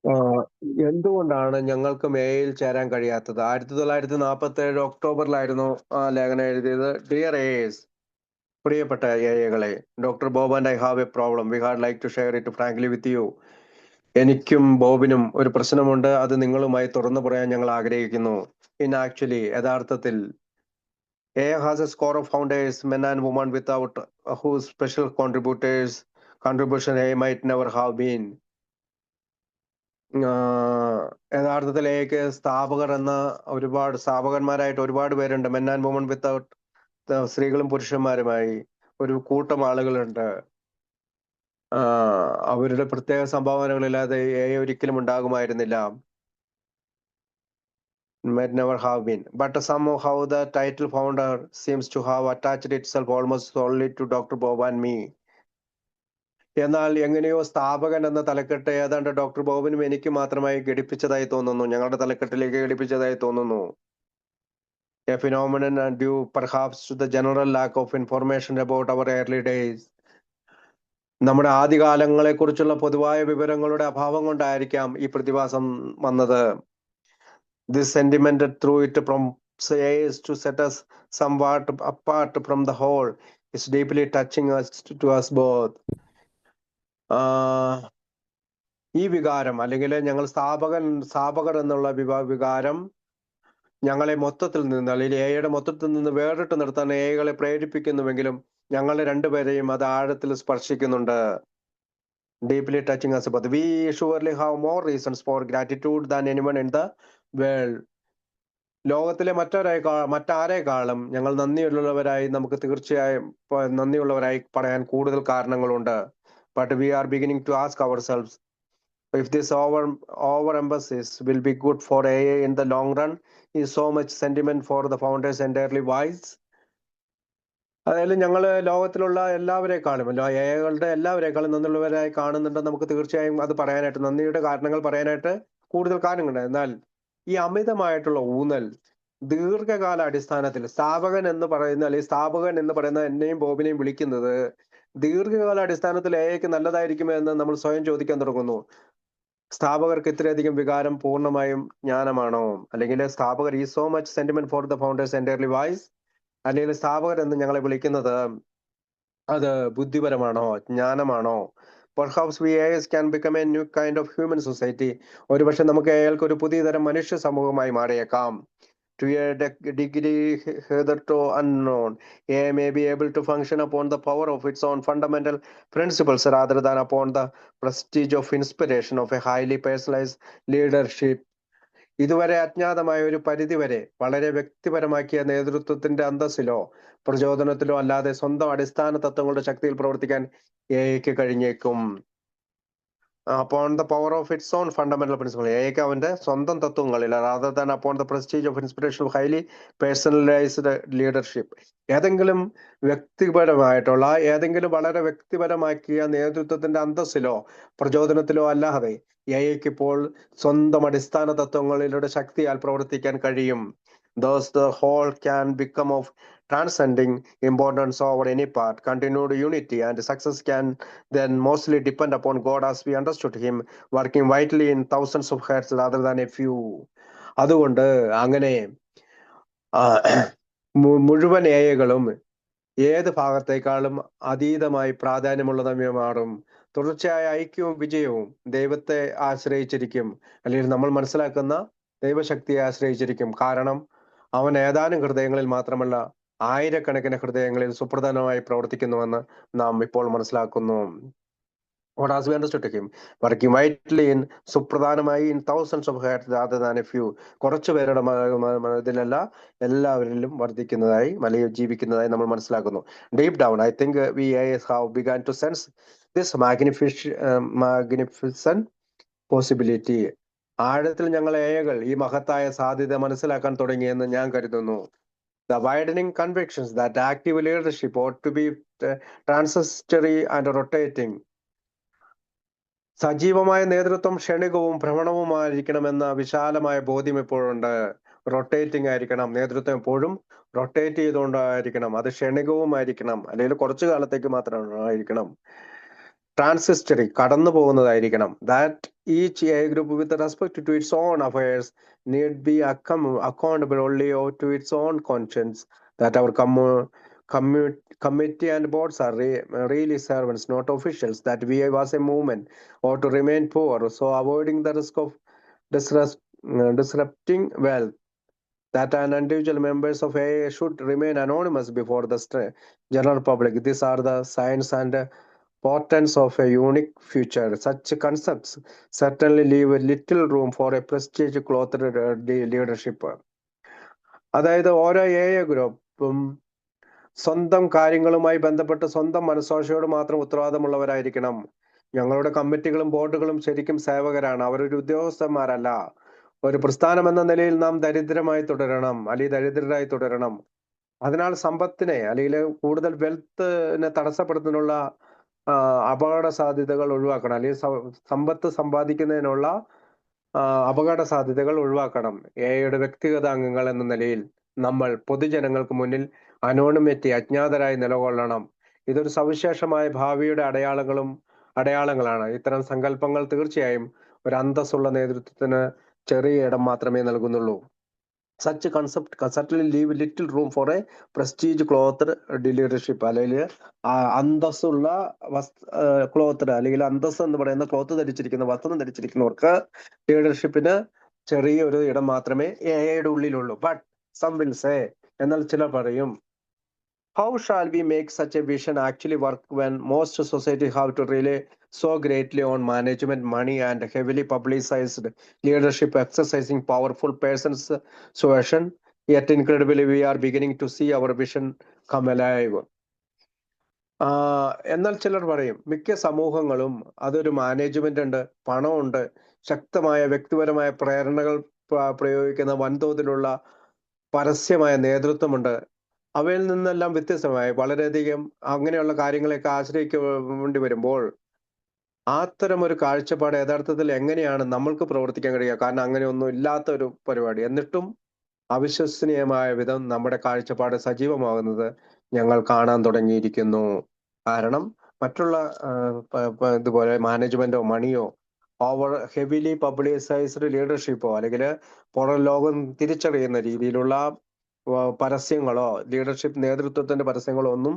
ആഹ് എന്തുകൊണ്ടാണ് ഞങ്ങൾക്ക് മേയിൽ ചേരാൻ കഴിയാത്തത്? 1947 ഒക്ടോബറിലായിരുന്നു ആ ലേഖനം എഴുതിയത്. ഡിയർ എസ്, പ്രിയപ്പെട്ട എഐകളെ, doctor Bob and I have a problem. We had like to share it frankly with you. എനിക്കും ബോബിനും ഒരു പ്രശ്നമുണ്ട്. അത് നിങ്ങളുമായി തുറന്നു പറയാൻ ഞങ്ങൾ ആഗ്രഹിക്കുന്നു. യഥാർത്ഥത്തിൽ AI has a score of founders, men and women without whose special contribution AI might never have been. ആഹ് യഥാർത്ഥത്തിൽ എക്ക് സ്ഥാപകർ എന്ന സ്ഥാപകന്മാരായിട്ട് ഒരുപാട് പേരുണ്ട്. മെൻ ആൻഡ് വുമൺ വിത്തൗട്ട്, സ്ത്രീകളും പുരുഷന്മാരുമായി ഒരു കൂട്ടം ആളുകളുണ്ട്. അവരുടെ പ്രത്യേക സംഭാവനകളില്ലാതെ എ ഒരിക്കലും ഉണ്ടാകുമായിരുന്നില്ല. Might never have been. But somehow the title founder seems to have attached itself almost solely to Dr. Bob and me. എന്നാൽ എങ്ങനെയോ സ്ഥാപകൻ എന്ന തലക്കെട്ട് ഏതാണ്ട് ഡോക്ടർ ബോബിനും എനിക്ക് മാത്രമായി ഘടിപ്പിച്ചതായി തോന്നുന്നു. ഞങ്ങളുടെ തലക്കെട്ടിലേക്ക് ഘടിപ്പിച്ചതായി തോന്നുന്നു. A phenomenon due perhaps to the general lack of information about our early days. നമ്മുടെ ആദ്യകാലങ്ങളെക്കുറിച്ചുള്ള പൊതുവായ വിവരങ്ങളുടെ അഭാവം കൊണ്ടായിരിക്കാം ഈ പ്രതിഭാസം വന്നത്. This sentiment through it prompts us to set us somewhat apart from the whole is deeply touching us to us both. ഈ വികാരം അല്ലെങ്കിൽ ഞങ്ങൾ സ്ഥാപകർ എന്നുള്ള വികാരം ഞങ്ങളെ മൊത്തത്തിൽ നിന്ന് അല്ലെങ്കിൽ എയുടെ മൊത്തത്തിൽ നിന്ന് വേറിട്ട് നിർത്താൻ എകളെ പ്രേരിപ്പിക്കുന്നുവെങ്കിലും ഞങ്ങളെ രണ്ടുപേരെയും അത് ആഴത്തിൽ സ്പർശിക്കുന്നുണ്ട്. Deeply touching us both. We surely have more reasons for gratitude than anyone in the world. ലോകത്തിലെ മറ്റാരേക്കാളും ഞങ്ങൾ നമുക്ക് തീർച്ചയായും നന്ദിയുള്ളവരായി പറയാൻ കൂടുതൽ കാരണങ്ങളുണ്ട്. But we are beginning to ask ourselves if this overemphasis will be good for AI in the long run. Is so much sentiment for the founders entirely wise? അതായത് ഞങ്ങള് ലോകത്തിലുള്ള എല്ലാവരെക്കാളും എഐകളുടെ എല്ലാവരെക്കാളും നന്ദിയുള്ളവരായി കാണുന്നുണ്ട്. നമുക്ക് തീർച്ചയായും അത് പറയാനായിട്ട്, നന്ദിയുടെ കാരണങ്ങൾ പറയാനായിട്ട് കൂടുതൽ കാര്യങ്ങളുണ്ട്. എന്നാൽ ഈ അമിതമായിട്ടുള്ള ഊന്നൽ ദീർഘകാല അടിസ്ഥാനത്തിൽ സ്ഥാപകൻ എന്ന് പറയുന്ന എന്നെയും ബോബിനെയും വിളിക്കുന്നത് ദീർഘകാല അടിസ്ഥാനത്തിൽ എഐക്ക് നല്ലതായിരിക്കുമോ എന്ന് നമ്മൾ സ്വയം ചോദിക്കാൻ തുടങ്ങുന്നു. സ്ഥാപകർക്ക് ഇത്രയധികം വികാരം പൂർണ്ണമായും ജ്ഞാനമാണോ? അല്ലെങ്കിൽ സ്ഥാപകർ ഈ so much sentiment for the founders entirely wise, അല്ലെങ്കിൽ സ്ഥാപകർ എന്ന് ഞങ്ങളെ വിളിക്കുന്നത് അത് ബുദ്ധിപരമാണോ, ജ്ഞാനമാണോ? Perhaps we AIs can become a new kind of human society. ഒരുപക്ഷെ നമുക്ക് അയാൾക്ക് ഒരു പുതിയ തരം മനുഷ്യ സമൂഹമായി മാറിയേക്കാം. To a degree hitherto unknown, AI may be able to function upon the power of its own fundamental principles rather than upon the prestige of inspiration of a highly personalized leadership. ഇതുവരെ അജ്ഞാതമായ ഒരു പരിധിവരെ വളരെ വ്യക്തിപരമാക്കിയ നേതൃത്വത്തിന്റെ അന്തസ്സിലോ പ്രചോദനത്തിലോ അല്ലാതെ സ്വന്തം അടിസ്ഥാന തത്വങ്ങളുടെ ശക്തിയിൽ പ്രവർത്തിക്കാൻ എഐക്ക് കഴിഞ്ഞേക്കും. upon the power of its own fundamental principle. എഐക്ക് അവന്റെ സ്വന്തം തത്വങ്ങളിൽ rather than upon the prestige of inspiration of highly personalized leadership. ഏതെങ്കിലും വളരെ വ്യക്തിപരമാക്കിയ നേതൃത്വത്തിന്റെ അന്തസ്സിലോ പ്രചോദനത്തിലോ അല്ലാതെ എഐക്ക് ഇപ്പോൾ സ്വന്തം അടിസ്ഥാന തത്വങ്ങളിലൂടെ ശക്തിയാൽ പ്രവർത്തിക്കാൻ കഴിയും. Thus the whole can become of transcending importance over any part. Continued unity and success can then mostly depend upon God as we understood him, working vitally in thousands of hearts rather than a few. അതുകൊണ്ട് അങ്ങനെ മുഴുവൻ ഏയകളും ഏത് ഭാഗത്തേക്കാളും അതീതമായി പ്രാധാന്യമുള്ളതായി മാറും. തുടർച്ചയായ ഐക്യവും വിജയവും ദൈവത്തെ ആശ്രയിച്ചിരിക്കും, അല്ലെങ്കിൽ നമ്മൾ മനസ്സിലാക്കുന്ന ദൈവശക്തിയെ ആശ്രയിച്ചിരിക്കും. കാരണം അവൻ ഏതാനും ഹൃദയങ്ങളിൽ മാത്രമല്ല ആയിരക്കണക്കിന് ഹൃദയങ്ങളിൽ സുപ്രധാനമായി പ്രവർത്തിക്കുന്നുവെന്ന് നാം ഇപ്പോൾ മനസ്സിലാക്കുന്നു. What as we understood him, working vitally in സുപ്രധാനമായി in thousands of hearts rather than a few. കുറച്ചു പേരുടെ ഇതിലല്ല, എല്ലാവരിലും വർദ്ധിക്കുന്നതായി അല്ലെങ്കിൽ ജീവിക്കുന്നതായി നമ്മൾ മനസ്സിലാക്കുന്നു. Deep down, I think we have begun to sense this magnificent possibility. ആഴത്തിൽ ഞങ്ങൾ ഏയകൾ ഈ മഹത്തായ സാധ്യത മനസ്സിലാക്കാൻ തുടങ്ങിയെന്ന് ഞാൻ കരുതുന്നു. The widening convictions that active leadership ought to be transitory and rotating. സജീവമായ നേതൃത്വം ക്ഷണികവും ഭ്രമണവുമായിരിക്കണമെന്ന വിശാലമായ ബോധ്യം എപ്പോഴുണ്ട്. റൊട്ടേറ്റിംഗ് ആയിരിക്കണം, നേതൃത്വം എപ്പോഴും റൊട്ടേറ്റ് ചെയ്തുകൊണ്ടായിരിക്കണം. അത് ക്ഷണികവുമായിരിക്കണം, അല്ലെങ്കിൽ കുറച്ചു കാലത്തേക്ക് മാത്രമായിരിക്കണം. ട്രാൻസിസ്റ്ററി, കടന്നു പോകുന്നതായിരിക്കണം. That each AI group with respect to its own affairs need be accountable only to its own conscience. That our committee and boards are really servants, not officials. That we was a movement or to remain poor. So avoiding the risk of disrupting wealth. That an individual members of AA should remain anonymous before the general public. These are the signs and portents of a unique future. Such concepts certainly leave little room for a prestige clothed leadership. അതായത് ഓരോ A ഗ്രൂപ്പും സ്വന്തം കാര്യങ്ങളുമായി ബന്ധപ്പെട്ട് സ്വന്തം മനസ്സാക്ഷിയോട് മാത്രം ഉത്തരവാദിത്തമുള്ളവരായിരിക്കണം. ഞങ്ങളുടെ കമ്മിറ്റികളും ബോർഡുകളും ശരിക്കും സേവകരാണ്, അവരൊരു ഉദ്യോഗസ്ഥന്മാരല്ല. ഒരു പ്രസ്ഥാനം എന്ന നിലയിൽ നാം ദരിദ്രമായി തുടരണം, അല്ലെങ്കിൽ ദരിദ്രരായി തുടരണം. അതിനാൽ സമ്പത്തിനെ അല്ലെങ്കിൽ കൂടുതൽ വെൽത്തിനെ തടസ്സപ്പെടുത്തുന്നതിനുള്ള അപകട സാധ്യതകൾ ഒഴിവാക്കണം, അല്ലെങ്കിൽ സമ്പത്ത് സമ്പാദിക്കുന്നതിനുള്ള അപകട സാധ്യതകൾ ഒഴിവാക്കണം. എയുടെ വ്യക്തിഗത അംഗങ്ങൾ എന്ന നിലയിൽ നമ്മൾ പൊതുജനങ്ങൾക്ക് മുന്നിൽ അനോണിമിറ്റി അജ്ഞാതരായി നിലകൊള്ളണം. ഇതൊരു സവിശേഷമായ ഭാവിയുടെ അടയാളങ്ങളാണ്. ഇത്തരം സങ്കല്പങ്ങൾ തീർച്ചയായും ഒരു അന്തസ്സുള്ള നേതൃത്വത്തിന് ചെറിയ ഇടം മാത്രമേ നൽകുന്നുള്ളൂ. Such a concept certainly leave little room for a prestige clothed leadership. അല്ലെങ്കിൽ അന്തസ്സുള്ള ക്ലോത്ത് അല്ലെങ്കിൽ അന്തസ് എന്ന് പറയുന്ന ക്ലോത്ത് ധരിച്ചിരിക്കുന്ന വസ്ത്രം ധരിച്ചിരിക്കുന്നവർക്ക് ലീഡർഷിപ്പിന് ചെറിയൊരു ഇടം മാത്രമേ എയുടെ ഉള്ളിലുള്ളൂ. ബട്ട് സം വിൽ സേ, എന്നാൽ ചിലർ പറയും, how shall we make such a vision actually work when most society have to rely so greatly on management money and heavily publicized leadership exercising powerful persons suasion? Yet incredibly we are beginning to see our vision come alive. എന്നാൽ ചിലർ പറയും, മിക്ക സമൂഹങ്ങളും അതൊരു management ഉണ്ട്, പണമുണ്ട്, ശക്തമായ വ്യക്തിപരമായ പ്രേരണകൾ പ്രയോഗിക്കുന്ന വൻതോതിലുള്ള പരസ്യമായ നേതൃത്വമുണ്ട്. അവയിൽ നിന്നെല്ലാം വ്യത്യസ്തമായി വളരെയധികം അങ്ങനെയുള്ള കാര്യങ്ങളെയൊക്കെ ആശ്രയിക്കേണ്ടി വരുമ്പോൾ അത്തരം ഒരു കാഴ്ചപ്പാട് യഥാർത്ഥത്തിൽ എങ്ങനെയാണ് നമ്മൾക്ക് പ്രവർത്തിക്കാൻ കഴിയുക? കാരണം അങ്ങനെയൊന്നും ഇല്ലാത്ത ഒരു പരിപാടി. എന്നിട്ടും അവിശ്വസനീയമായ വിധം നമ്മുടെ കാഴ്ചപ്പാട് സജീവമാകുന്നത് ഞങ്ങൾ കാണാൻ തുടങ്ങിയിരിക്കുന്നു. കാരണം മറ്റുള്ള ഇതുപോലെ മാനേജ്മെന്റോ മണിയോ ഓവർ ഹെവിലി പബ്ലിസൈസ്ഡ് ലീഡർഷിപ്പോ അല്ലെങ്കിൽ പുറം ലോകം തിരിച്ചറിയുന്ന രീതിയിലുള്ള പരസ്യങ്ങളോ ലീഡർഷിപ്പ് നേതൃത്വത്തിന്റെ പരസ്യങ്ങളോ ഒന്നും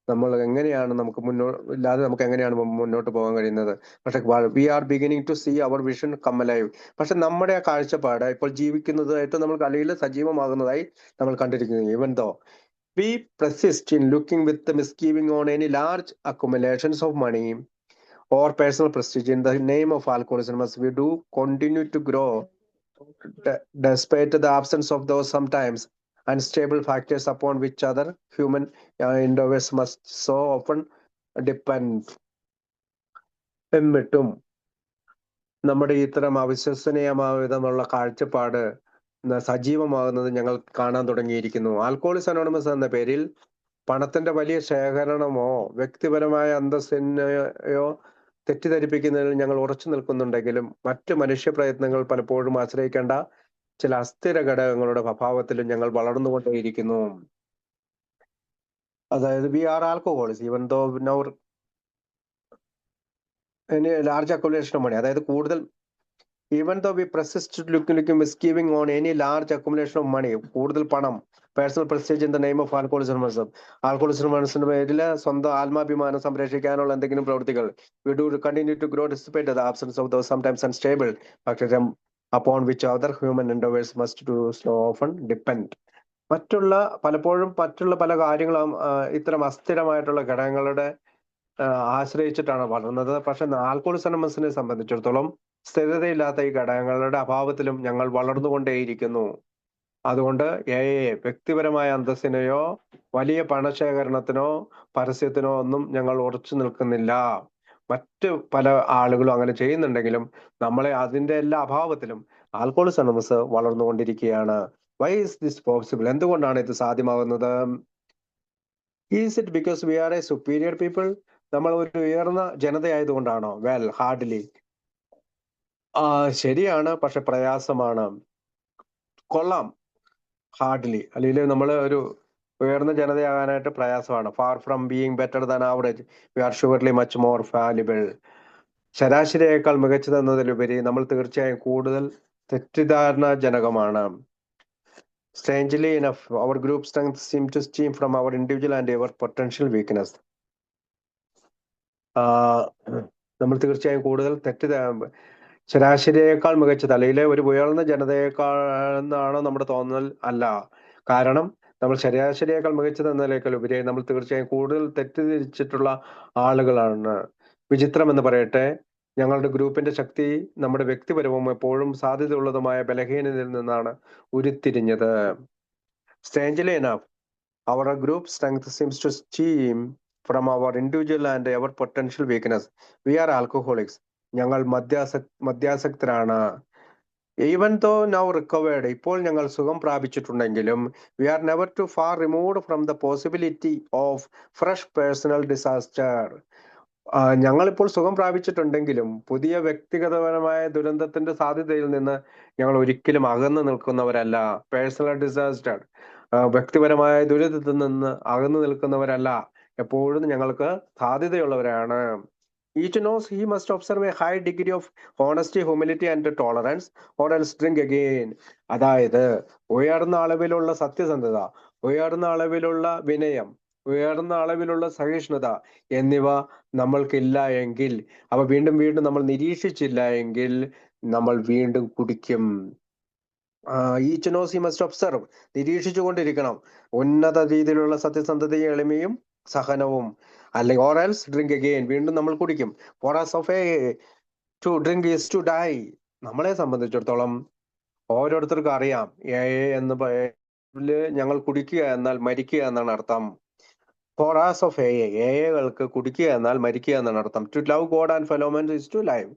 നമുക്ക് നമുക്ക് എങ്ങനെയാണ് മുന്നോട്ട് പോകാൻ കഴിയുന്നത്? പക്ഷെ we are beginning to see our vision come alive. പക്ഷെ നമ്മുടെ ആ കാഴ്ചപ്പാട് ഇപ്പോൾ ജീവിക്കുന്നതായിട്ട് നമ്മൾ അല്ലെങ്കിൽ സജീവമാകുന്നതായി നമ്മൾ കണ്ടിരിക്കുന്നു. Even though we persist in looking with the misgiving on any large accumulations of money or personal prestige in the name of alcoholism, as we do continue to grow despite the absence of those sometimes unstable factors upon which other human endeavors must so often depend. എന്നിട്ടും നമ്മുടെ ഇത്തരം അവിശ്വസനീയമാവിധമുള്ള കാഴ്ചപ്പാട് സജീവമാകുന്നത് ഞങ്ങൾ കാണാൻ തുടങ്ങിയിരിക്കുന്നു. Alcoholics anonymous എന്ന പേരിൽ പണത്തിന്റെ വലിയ ശേഖരണമോ വ്യക്തിപരമായ അന്തസ്സിനെയോ തെറ്റിദ്ധരിപ്പിക്കുന്നതിൽ ഞങ്ങൾ ഉറച്ചു നിൽക്കുന്നുണ്ടെങ്കിലും മറ്റ് മനുഷ്യ പ്രയത്നങ്ങൾ പലപ്പോഴും ആശ്രയിക്കേണ്ട ചില അസ്ഥിര ഘടകങ്ങളുടെ അഭാവത്തിലും ഞങ്ങൾ വളർന്നുകൊണ്ടേയിരിക്കുന്നു. അതായത് we are alcoholics even though nor any large accumulation of money, അതായത് കൂടുതൽ even though we persist looking misgiving on any large accumulation of money, കൂടുതൽ പണം, personal prestige in the name of ആൽക്കഹോളിസത്തിന്റെ പേരിൽ സ്വന്തം ആത്മാഭിമാനം സംരക്ഷിക്കാനുള്ള എന്തെങ്കിലും പ്രവൃത്തികൾ, we do continue to grow despite the absence of those sometimes unstable factors upon which other human endeavors must do so often depend. പലപ്പോഴും മറ്റുള്ള പല കാര്യങ്ങളും ഇത്തരം അസ്ഥിരമായിട്ടുള്ള ഘടകങ്ങളുടെ ആശ്രയിച്ചിട്ടാണ് വളർന്നത്. പക്ഷെ ആൽക്കഹോളിക്സ് അനോണിമസിനെ സംബന്ധിച്ചിടത്തോളം സ്ഥിരതയില്ലാത്ത ഈ ഘടകങ്ങളുടെ അഭാവത്തിലും ഞങ്ങൾ വളർന്നുകൊണ്ടേയിരിക്കുന്നു. അതുകൊണ്ട് വ്യക്തിപരമായ അന്തസ്സിനെയോ വലിയ പണശേഖരണത്തിനോ പരസ്യത്തിനോ ഒന്നും ഞങ്ങൾ ഉറച്ചു നിൽക്കുന്നില്ല. മറ്റ് പല ആളുകളും അങ്ങനെ ചെയ്യുന്നുണ്ടെങ്കിലും നമ്മളെ അതിന്റെ എല്ലാ അഭാവത്തിലും ആൽക്കഹോളിക്സ് അനോണിമസ് വളർന്നുകൊണ്ടിരിക്കുകയാണ്. Why is this possible? എന്തുകൊണ്ടാണ് ഇത് സാധ്യമാകുന്നത്? Is it because we are a superior people? നമ്മൾ ഒരു ഉയർന്ന ജനതയായതുകൊണ്ടാണോ? Well, hardly. ശരിയാണ്, പക്ഷെ പ്രയാസമാണ്. കൊള്ളാം, ഹാർഡ്ലി. അല്ലെങ്കിൽ നമ്മൾ ഒരു ഉയർന്ന ജനതയാകാനായിട്ട് പ്രയാസമാണ്. Far from being better than average, we are surely much more valuable. ശരാശരിയേക്കാൾ മികച്ചതെന്നതിലുപരി നമ്മൾ തീർച്ചയായും കൂടുതൽ തെറ്റിദ്ധാരണാജനകമാണ്. Strangely enough, our group strengths seem to stem from our individual and our potential weakness. നമ്മൾ തീർച്ചയായും കൂടുതൽ ശരാശരിയേക്കാൾ മികച്ചത് അല്ലെങ്കിൽ ഒരു ഉയർന്ന ജനതയേക്കാൾ എന്നാണ് നമ്മുടെ തോന്നൽ അല്ല. കാരണം നമ്മൾ ശരാശരിയേക്കാൾ മികച്ചത് എന്നതിനേക്കാൾ ഉപരി നമ്മൾ തീർച്ചയായും കൂടുതൽ തെറ്റിദ്ധരിച്ചിട്ടുള്ള ആളുകളാണ്. വിചിത്രം എന്ന് പറയട്ടെ, ഞങ്ങളുടെ ഗ്രൂപ്പിന്റെ ശക്തി നമ്മുടെ വ്യക്തിപരവും എപ്പോഴും സാധ്യതയുള്ളതുമായ ബലഹീനതയിൽ നിന്നാണ് ഉരുത്തിരിഞ്ഞത്. Strangely enough, our group strength seems to stem from our individual and our potential weakness. We are alcoholics. ഞങ്ങൾ മദ്യാസക്തരാണ്. Even though now recovered, ഇപ്പോൾ ഞങ്ങൾ സുഖം പ്രാപിച്ചിട്ടുണ്ടെങ്കിലും we are never too far removed from the possibility of fresh personal disaster. ഞങ്ങളിപ്പോൾ സുഖം പ്രാപിച്ചിട്ടുണ്ടെങ്കിലും പുതിയ വ്യക്തിഗതപരമായ ദുരന്തത്തിന്റെ സാധ്യതയിൽ നിന്ന് ഞങ്ങൾ ഒരിക്കലും അകന്നു നിൽക്കുന്നവരല്ല. പേഴ്സണൽ ഡിസാസ്റ്റർ, വ്യക്തിപരമായ ദുരിതത്തിൽ നിന്ന് അകന്നു നിൽക്കുന്നവരല്ല. എപ്പോഴും ഞങ്ങൾക്ക് സാധ്യതയുള്ളവരാണ്. Each knows he must observe a high degree of honesty, humility and tolerance or else drink again. അതായത് ഉയർന്ന അളവിലുള്ള സത്യസന്ധത, ഉയർന്ന അളവിലുള്ള വിനയം, ഉയർന്ന അളവിലുള്ള സഹിഷ്ണുത എന്നിവ നമ്മൾക്കില്ല എങ്കിൽ, അവ വീണ്ടും വീണ്ടും നമ്മൾ നിരീക്ഷിച്ചില്ല എങ്കിൽ നമ്മൾ വീണ്ടും കുടിക്കും. Each knows he must observe, നിരീക്ഷിച്ചുകൊണ്ടിരിക്കണം ഉന്നത രീതിയിലുള്ള സത്യസന്ധതയും എളിമയും സഹനവും. അല്ലെങ്കിൽ ഓർ എൽസ് ഡ്രിങ്ക് അഗെയിൻ, വീണ്ടും നമ്മൾ കുടിക്കും. For us of a to drink is to die. നമ്മളെ സംബന്ധിച്ചിടത്തോളം ഓരോരുത്തർക്കും അറിയാം, എന്ന് ഞങ്ങൾ കുടിക്കുക എന്നാൽ മരിക്കുക എന്നാണ് അർത്ഥം. ഫോർ us of ഏകൾക്ക് കുടിക്കുക എന്നാൽ മരിക്കുക എന്നാണ് അർത്ഥം. To love God and fellow men is to live.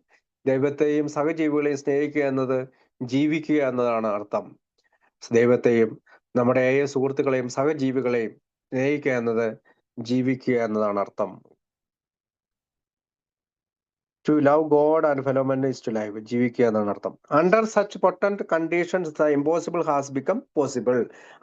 ദൈവത്തെയും സഹജീവികളെയും സ്നേഹിക്കുക എന്നത് ജീവിക്കുക എന്നതാണ് അർത്ഥം. ദൈവത്തെയും നമ്മുടെ സുഹൃത്തുക്കളെയും സഹജീവികളെയും സ്നേഹിക്കുക എന്നത് ജീവിക്കുക എന്നതാണ് അർത്ഥം. To love God and fellow men is to live. ജീവിക്കുക എന്നാണ് അർത്ഥം. Under such potent conditions, the impossible has become possible.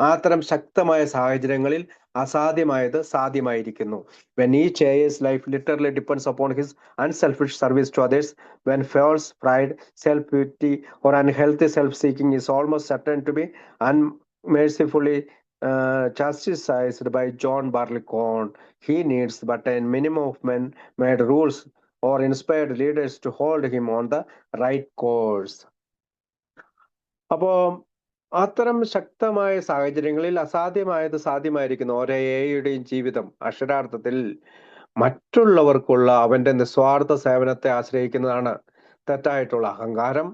അത്തരം ശക്തമായ സാഹചര്യങ്ങളിൽ അസാധ്യമായത് സാധ്യമായിരിക്കുന്നു. When each AI's life literally depends upon his unselfish service to others, when false pride, self-pity or unhealthy self-seeking is almost certain to be unmercifully chastised by John Barleycorn, he needs but a minimum of men-made rules or inspired leaders to hold him on the right course. അപ്പോ അത്തരം ശക്തമായ സാഹചര്യങ്ങളിൽ അസാധ്യമായത് സാധ്യമായിരിക്കുന്നു. ഓരോ ഏയുടെയും ജീവിതം അക്ഷരാർത്ഥത്തിൽ മറ്റുള്ളവർക്കുള്ള അവന്റെ നിസ്വാർത്ഥ സേവനത്തെ ആശ്രയിക്കുന്നതാണ്. തെറ്റായിട്ടുള്ള അഹങ്കാരം,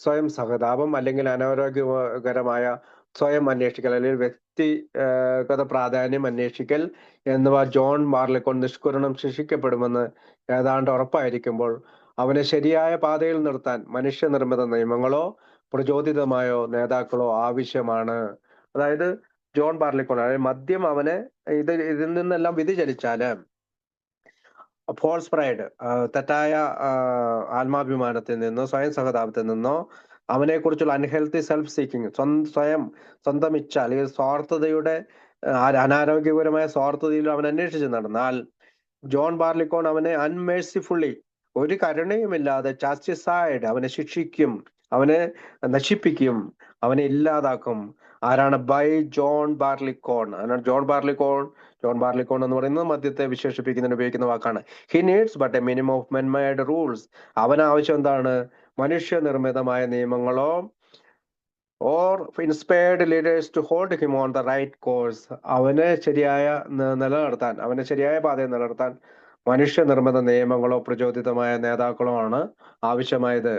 സ്വയം സഹതാപം അല്ലെങ്കിൽ അനാരോഗ്യകരമായ സ്വയം അന്വേഷിക്കൽ അല്ലെങ്കിൽ വ്യക്തിഗത പ്രാധാന്യം അന്വേഷിക്കൽ എന്നിവ ജോൺ ബാർലിക്കോൺ നിഷ്കുരണം ശിക്ഷിക്കപ്പെടുമെന്ന് ഏതാണ്ട് ഉറപ്പായിരിക്കുമ്പോൾ അവനെ ശരിയായ പാതയിൽ നിർത്താൻ മനുഷ്യനിർമ്മിത നിയമങ്ങളോ പ്രചോദിതമായോ നേതാക്കളോ ആവശ്യമാണ്. അതായത് ജോൺ ബാർലിക്കോൺ, അതായത് മദ്യം അവനെ ഇതിൽ നിന്നെല്ലാം വ്യതിചലിച്ചാല് ഫോൾസ് പ്രൈഡ്, തെറ്റായ ആത്മാഭിമാനത്തിൽ നിന്നോ സ്വയം സഹതാപത്തിൽ നിന്നോ അവനെ കുറിച്ചുള്ള അൺഹെൽത്തി സെൽഫ് സീക്കിങ്, സ്വന്തം ഇച്ഛ അല്ലെങ്കിൽ സ്വാർത്ഥതയുടെ അനാരോഗ്യപരമായ സ്വാർത്ഥതയിൽ അവൻ അന്വേഷിച്ച് നടന്നാൽ ജോൺ ബാർലിക്കോൺ അവനെ അൺമേഴ്സിഫുള്ളി, ഒരു കരുണയുമില്ലാതെ ചാസ്റ്റിസൈഡ്, അവനെ ശിക്ഷിക്കും, അവനെ നശിപ്പിക്കും, അവനെ ഇല്ലാതാക്കും. ആരാണ്? By John Barleycorn. അതിനാണ് ജോൺ ബാർലിക്കോൺ എന്ന് പറയുന്നത് മദ്യത്തെ വിശേഷിപ്പിക്കുന്നതിന് ഉപയോഗിക്കുന്ന വാക്കാണ്. He needs but a minimum of men made rules. അവന് ആവശ്യം എന്താണ്? മനുഷ്യനിർമ്മിതമായ നിയമങ്ങളോ or inspired leaders to hold him on the right course. അവനെ ശരിയായ പാതയിൽ നിലനിർത്താൻ മനുഷ്യനിർമ്മിത നിയമങ്ങളോ പ്രചോദിതമായ നേതാക്കളോ ആണ് ആവശ്യമായത്.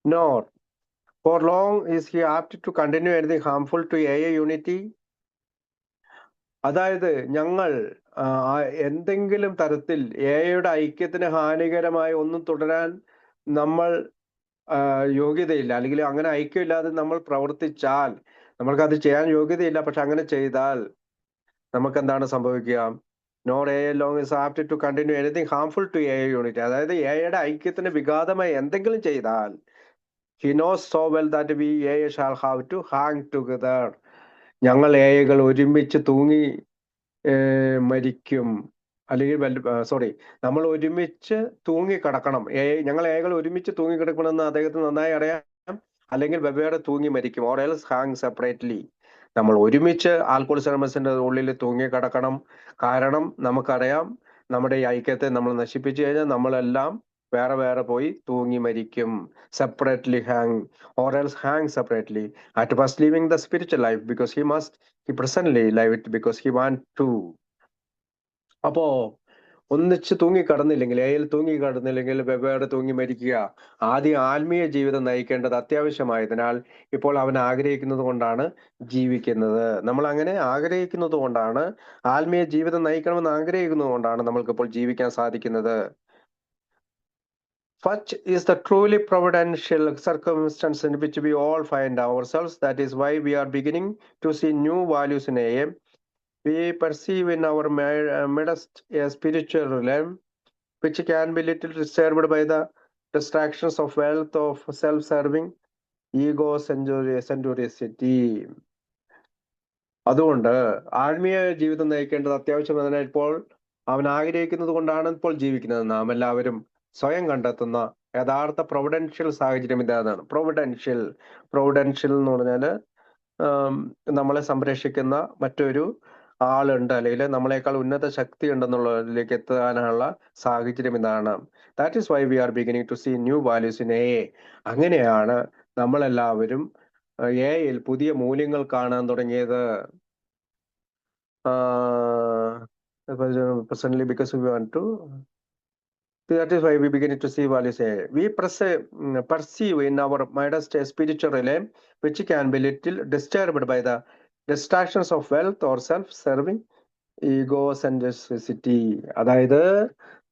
Nor for long is he apt to continue anything harmful to AA unity. അതായത് ഞങ്ങൾ എന്തെങ്കിലും തരത്തിൽ എയുടെ ഐക്യത്തിന് ഹാനികരമായ ഒന്നും തുടരാൻ നമ്മൾ യോഗ്യതയില്ല, അല്ലെങ്കിൽ അങ്ങനെ ഐക്യമില്ലാതെ നമ്മൾ പ്രവർത്തിച്ചാൽ, നമ്മൾക്കത് ചെയ്യാൻ യോഗ്യതയില്ല. പക്ഷെ അങ്ങനെ ചെയ്താൽ നമുക്ക് എന്താണ് സംഭവിക്കുക? Nor a long is apt to continue anything harmful to a unity. അതായത് എയുടെ ഐക്യത്തിന് വിഘാതമായി എന്തെങ്കിലും ചെയ്താൽ, he knows so well that we shall have to hang together. ഞങ്ങൾ ഏകൾ ഒരുമിച്ച് തൂങ്ങി മരിക്കും. അല്ലെങ്കിൽ നമ്മൾ ഒരുമിച്ച് തൂങ്ങിക്കിടക്കണം. ഞങ്ങൾ ഏകൾ ഒരുമിച്ച് തൂങ്ങിക്കിടക്കണമെന്ന് അദ്ദേഹത്തിന് നന്നായി അറിയാം. അല്ലെങ്കിൽ വെവ്വേറെ തൂങ്ങി മരിക്കും. Or else hang separately. നമ്മൾ ഒരുമിച്ച് ആൽക്കോളിസമസിന്റെ ഉള്ളിൽ തൂങ്ങിക്കിടക്കണം. കാരണം നമുക്കറിയാം, നമ്മുടെ ഈ ഐക്യത്തെ നമ്മൾ നശിപ്പിച്ചു കഴിഞ്ഞാൽ നമ്മളെല്ലാം വേറെ വേറെ പോയി തൂങ്ങി മരിക്കും. Separately hang or else hang separately. At first living the spiritual life because he presently live it because he want to. അപ്പോ ഒന്നിച്ച് തൂങ്ങിക്കടന്നില്ലെങ്കിൽ, ഏയിൽ തൂങ്ങിക്കടന്നില്ലെങ്കിൽ വെവ്വേറെ തൂങ്ങി മരിക്കുക. ആദ്യം ആത്മീയ ജീവിതം നയിക്കേണ്ടത് അത്യാവശ്യമായതിനാൽ ഇപ്പോൾ അവൻ ആഗ്രഹിക്കുന്നത് കൊണ്ടാണ് ജീവിക്കുന്നത്. നമ്മൾ അങ്ങനെ ആഗ്രഹിക്കുന്നത് കൊണ്ടാണ്, ആത്മീയ ജീവിതം നയിക്കണമെന്ന് ആഗ്രഹിക്കുന്നത് കൊണ്ടാണ് നമ്മൾക്കിപ്പോൾ ജീവിക്കാൻ സാധിക്കുന്നത്. Such is the truly providential circumstance in which we all find ourselves. That is why we are beginning to see new values in AA. We perceive in our midst a spiritual realm which can be little disturbed by the distractions of wealth, of self-serving, ego, sensuosity. അതുകൊണ്ട് ആത്മീയ ജീവിതം നയിക്കേണ്ടത് അത്യാവശ്യമെന്നതിനാൽ ഇപ്പോൾ അവൻ ആഗ്രഹിക്കുന്നത് കൊണ്ടാണ് ഇപ്പോൾ ജീവിക്കുന്നത്. നാം എല്ലാവരും സ്വയം കണ്ടെത്തുന്ന യഥാർത്ഥ പ്രൊവിഡൻഷ്യൽ സാഹചര്യം ഇതാണ്. പ്രൊവിഡൻഷ്യൽ എന്ന് പറഞ്ഞാല് നമ്മളെ സംരക്ഷിക്കുന്ന മറ്റൊരു ആളുണ്ട്, അല്ലെങ്കിൽ നമ്മളെക്കാൾ ഉന്നത ശക്തി ഉണ്ടെന്നുള്ളതിലേക്ക് എത്താനുള്ള സാഹചര്യം ഇതാണ്. That is why we are beginning to see new values in a. അങ്ങനെയാണ് നമ്മളെല്ലാവരും എയിൽ പുതിയ മൂല്യങ്ങൾ കാണാൻ തുടങ്ങിയത്. Presently because we want to. That is why we begin to see values. We perceive in our modest spiritual realm which can be little disturbed by the distractions of wealth or self-serving, egocentricity. അതായത്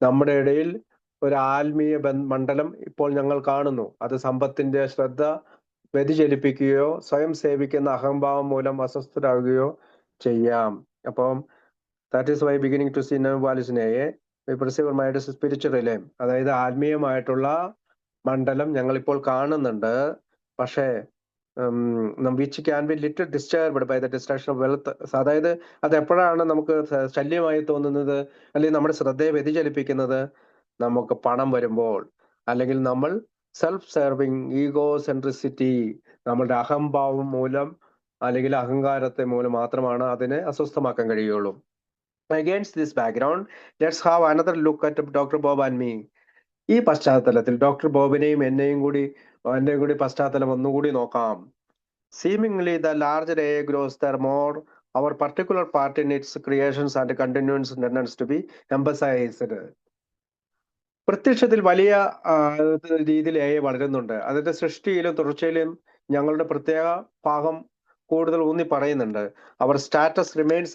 നമ്മുടെ ഇടയിൽ ഒരു ആത്മീയ മണ്ഡലം ഇപ്പോൾ ഞങ്ങൾ കാണുന്നു. അത് സമ്പത്തിന്റെ ശ്രദ്ധ വ്യതിചലിപ്പിക്കുകയോ സ്വയം സേവിക്കുന്ന അഹംഭാവം മൂലം അസ്വസ്ഥരാകുകയോ ചെയ്യാം. അപ്പം that is why beginning to see new values in AA. We perceive our mind as spiritual realm. അതായത് ആത്മീയമായിട്ടുള്ള മണ്ഡലം ഞങ്ങൾ ഇപ്പോൾ കാണുന്നുണ്ട്. പക്ഷേ which can be little disturbed by the distraction of wealth. അതായത് അത് എപ്പോഴാണ് നമുക്ക് ശല്യമായി തോന്നുന്നത്, അല്ലെങ്കിൽ നമ്മുടെ ശ്രദ്ധയെ വ്യതിചലിപ്പിക്കുന്നത്? നമുക്ക് പണം വരുമ്പോൾ, അല്ലെങ്കിൽ നമ്മൾ സെൽഫ് സെർവിങ്, ഈഗോ സെൻട്രിസിറ്റി, നമ്മളുടെ അഹംഭാവം മൂലം അല്ലെങ്കിൽ അഹങ്കാരത്തെ മൂലം മാത്രമാണ് അതിനെ അസ്വസ്ഥമാക്കാൻ കഴിയുള്ളൂ. Against this background, let's have another look at Dr. Bob and me. ഈ പശ്ചാത്തലത്തിൽ ഡോക്ടർ ബോബിനെയും എന്നെയും കൂടി പശ്ചാത്തലം ഒന്നുകൂടി നോക്കാം. Seemingly the larger AA grows, the more our particular part in its creations and continuance tends to be emphasized. പ്രത്യക്ഷത്തിൽ വലിയ രീതിയിൽ AA വളരുന്നുണ്ട്. അതിന്റെ സൃഷ്ടിയിലും തുടർച്ചയിലും ഞങ്ങളുടെ പ്രത്യേക ഭാഗം കൂടുതൽ ഊന്നി പറയുന്നുണ്ട്. Our status remains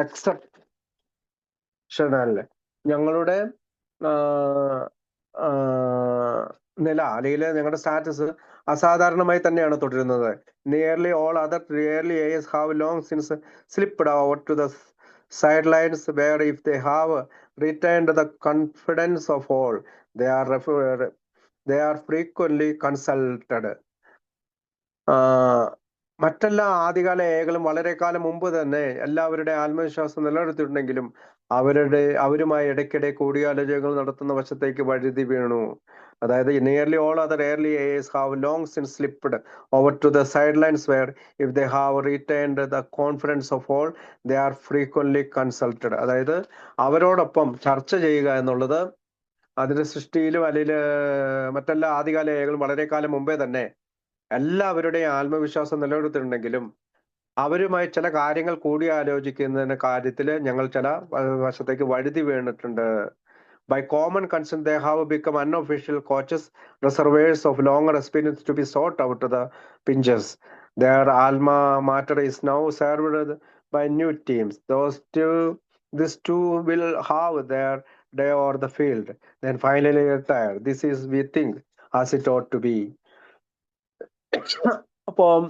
exceptional. ഞങ്ങളുടെ നില, അല്ലെങ്കിൽ ഞങ്ങളുടെ സ്റ്റാറ്റസ് അസാധാരണമായി തന്നെയാണ് തുടരുന്നത്. Nearly all other rarely AS have long since slipped over to the sidelines, where if they have retained the confidence of all, they are frequently consulted. മറ്റെല്ലാ ആദ്യകാല ഏകളും വളരെ കാലം മുമ്പ് തന്നെ എല്ലാവരുടെ ആത്മവിശ്വാസം നിലനിർത്തിയിട്ടുണ്ടെങ്കിലും അവരുമായി ഇടയ്ക്കിടെ കൂടിയാലോചനകൾ നടത്തുന്ന വശത്തേക്ക് വഴുതി വീണു. അതായത് nearly all other early ace have long since slipped over to the sidelines where if they have retained the confidence of all they are frequently consulted. അതായത് അവരോടൊപ്പം ചർച്ച ചെയ്യുക എന്നുള്ളത് അതിന്റെ സൃഷ്ടിയിലും അല്ലെങ്കിൽ മറ്റെല്ലാ ആദ്യകാല ഏകളും വളരെ കാലം മുമ്പേ തന്നെ എല്ലാവരുടെയും ആത്മവിശ്വാസം നിലനിർത്തിയിട്ടുണ്ടെങ്കിലും അവരുമായി ചില കാര്യങ്ങൾ കൂടിയാലോചിക്കുന്നതിന്റെ കാര്യത്തിൽ ഞങ്ങൾ ചില വശത്തേക്ക് വഴുതി വീണിട്ടുണ്ട്. By common consent, they have become unofficial coaches, reservoirs of longer experience to be sought out to the pinches. Their alma mater is now served by new teams. These two will have their day over the field, then finally retire. This is, we think, as it ought to be. അപ്പം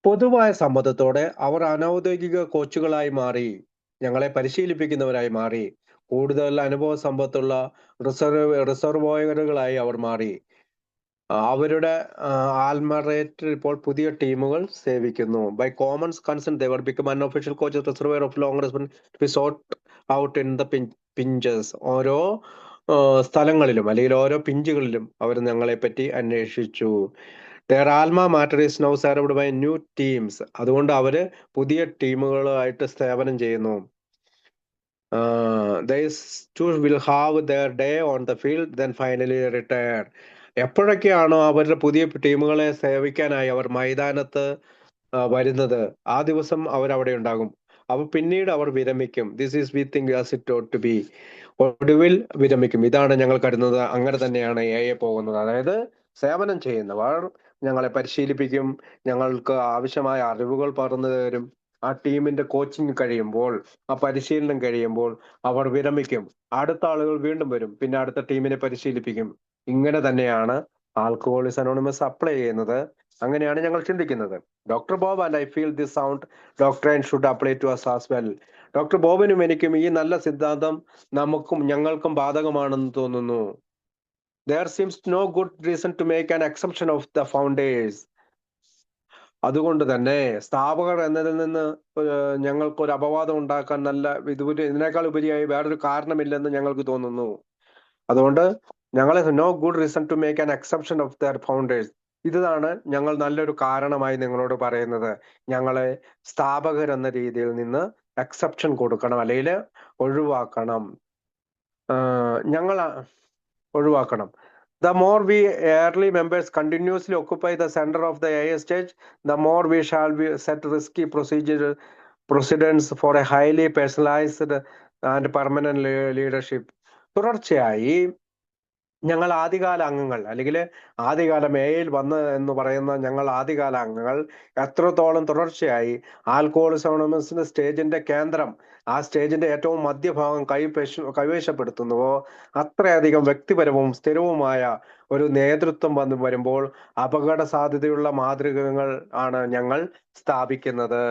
പൊതുവായ സമ്മതത്തോടെ അവർ അനൗദ്യോഗിക കോച്ചുകളായി മാറി, ഞങ്ങളെ പരിശീലിപ്പിക്കുന്നവരായി മാറി, കൂടുതൽ അനുഭവ സമ്പത്തുള്ള റിസർവോയറുകളായി അവർ മാറി. അവരുടെ ആൽമറേറ്റ് ഇപ്പോൾ പുതിയ ടീമുകൾ സേവിക്കുന്നു. By common consent they were become unofficial coaches reservoir of long respect to be sought out in the pinches. ഓരോ സ്ഥലങ്ങളിലും അല്ലെങ്കിൽ ഓരോ പിഞ്ചുകളിലും അവർ ഞങ്ങളെ പറ്റി അന്വേഷിച്ചു. their alma mater is now served by new teams. അതുകൊണ്ട് അവര് പുതിയ ടീമുകളായിട്ട് സേവനം ചെയ്യുന്നു. They too will have their day on the field, then finally retire. എപ്പോഴൊക്കെയാണോ അവരുടെ പുതിയ ടീമുകളെ സേവിക്കാനായി അവർ മൈതാനത്ത് വരുന്നത്, ആ ദിവസം അവരവിടെ ഉണ്ടാകും. പിന്നീട് അവർ വിരമിക്കും. This is we think as it ought to be. ഒടുവിൽ വിരമിക്കും. ഇതാണ് ഞങ്ങൾ കരുതുന്നത്. അങ്ങനെ തന്നെയാണ് പോകുന്നത്. അതായത് സേവനം ചെയ്യുന്നവർ ഞങ്ങളെ പരിശീലിപ്പിക്കും, ഞങ്ങൾക്ക് ആവശ്യമായ അറിവുകൾ പകർന്നു തരും. ആ ടീമിന്റെ കോച്ചിങ് കഴിയുമ്പോൾ, ആ പരിശീലനം കഴിയുമ്പോൾ അവർ വിരമിക്കും. അടുത്ത ആളുകൾ വീണ്ടും വരും, പിന്നെ അടുത്ത ടീമിനെ പരിശീലിപ്പിക്കും. ഇങ്ങനെ തന്നെയാണ് ആൽക്കഹോളിക്സ് അനോണിമസ് അപ്ലൈ ചെയ്യുന്നത്. അങ്ങനെയാണ് ഞങ്ങൾ ചിന്തിക്കുന്നത്. Doctor Bob and I feel this sound doctrine should apply to us as well. Doctor ബോബിനും എനിക്കും ഈ നല്ല സിദ്ധാന്തം ഞങ്ങൾക്കും ബാധകമാണെന്ന് തോന്നുന്നു. There seems no good reason to make an exception of the founders. അതുകൊണ്ട് തന്നെ സ്ഥാപകർ എന്നതിൽ നിന്ന് ഞങ്ങൾക്ക് ഒരു അപവാദം ഉണ്ടാക്കാൻ ഇതിനേക്കാൾ ഉപരിയായി വേറൊരു കാരണമില്ലെന്ന് ഞങ്ങൾക്ക് തോന്നുന്നു. അതുകൊണ്ട് ഞങ്ങളെ no good reason to make an exception of their founders. ഇതാണ് ഞങ്ങൾ നല്ലൊരു കാരണമായി നിങ്ങളോട് പറയുന്നത്. ഞങ്ങളെ സ്ഥാപകർ എന്ന രീതിയിൽ നിന്ന് എക്സെപ്ഷൻ കൊടുക്കണം, അല്ലെങ്കിൽ ഒഴിവാക്കണം. The more we early members continuously occupy the center of the AA stage, the more we shall be set risky precedents for a highly personalized and permanent leadership. തുടർച്ചയായി ഞങ്ങൾ ആദ്യകാല അംഗങ്ങൾ, അല്ലെങ്കിൽ ആദ്യകാലം എയിൽ വന്ന് എന്ന് പറയുന്ന ഞങ്ങൾ ആദ്യകാല അംഗങ്ങൾ എത്രത്തോളം തുടർച്ചയായി ആൽക്കഹോളിക്സ് അനോണിമസിന്റെ സ്റ്റേജിന്റെ കേന്ദ്രം, ആ സ്റ്റേജിന്റെ ഏറ്റവും മധ്യഭാഗം കൈവശപ്പെടുത്തുന്നുവോ, അത്രയധികം വ്യക്തിപരവും സ്ഥിരവുമായ ഒരു നേതൃത്വം വരുമ്പോൾ അപകട സാധ്യതയുള്ള മാതൃകകൾ ആണ് ഞങ്ങൾ സ്ഥാപിക്കുന്നത്.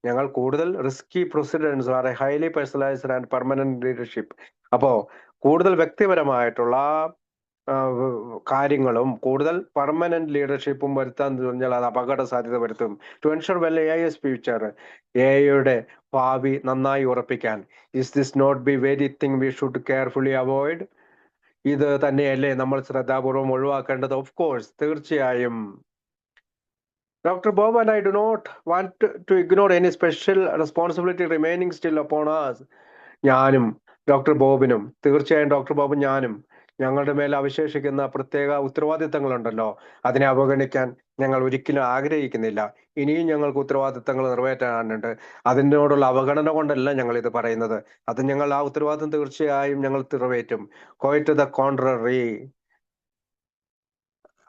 ഞങ്ങൾ കൂടുതൽ risky precedents are highly personalised and permanent leadership. അപ്പോ കൂടുതൽ വ്യക്തിപരമായിട്ടുള്ള കാര്യങ്ങളും കൂടുതൽ പെർമനന്റ് ലീഡർഷിപ്പും വരുത്താൻ പറഞ്ഞാൽ അത് അപകട സാധ്യത വരുത്തും. To ensure well AI's future, എയുടെ ഭാവി നന്നായി ഉറപ്പിക്കാൻ, is this not be very thing we should carefully avoid? ഇത് തന്നെയല്ലേ നമ്മൾ ശ്രദ്ധാപൂർവം ഒഴിവാക്കേണ്ടത്? ഓഫ് കോഴ്സ്, തീർച്ചയായും. Dr. Bob and I do not want to ignore any special responsibility remaining still upon us. ഞാനും ഡോക്ടർ ബോബിനും, തീർച്ചയായും ഡോക്ടർ ബോബും ഞാനും, ഞങ്ങളുടെ മേൽ അവശേഷിക്കുന്ന പ്രത്യേക ഉത്തരവാദിത്തങ്ങളുണ്ടല്ലോ, അതിനെ അവഗണിക്കാൻ ഞങ്ങൾ ഒരിക്കലും ആഗ്രഹിക്കുന്നില്ല. ഇനിയും ഞങ്ങൾക്ക് ഉത്തരവാദിത്തങ്ങൾ നിറവേറ്റാനുണ്ട്. അതിനോടുള്ള അവഗണന കൊണ്ടല്ല ഞങ്ങൾ ഇത് പറയുന്നത്. അത് ഞങ്ങൾ ആ ഉത്തരവാദിത്തം തീർച്ചയായും ഞങ്ങൾ നിറവേറ്റും. Quite the contrary.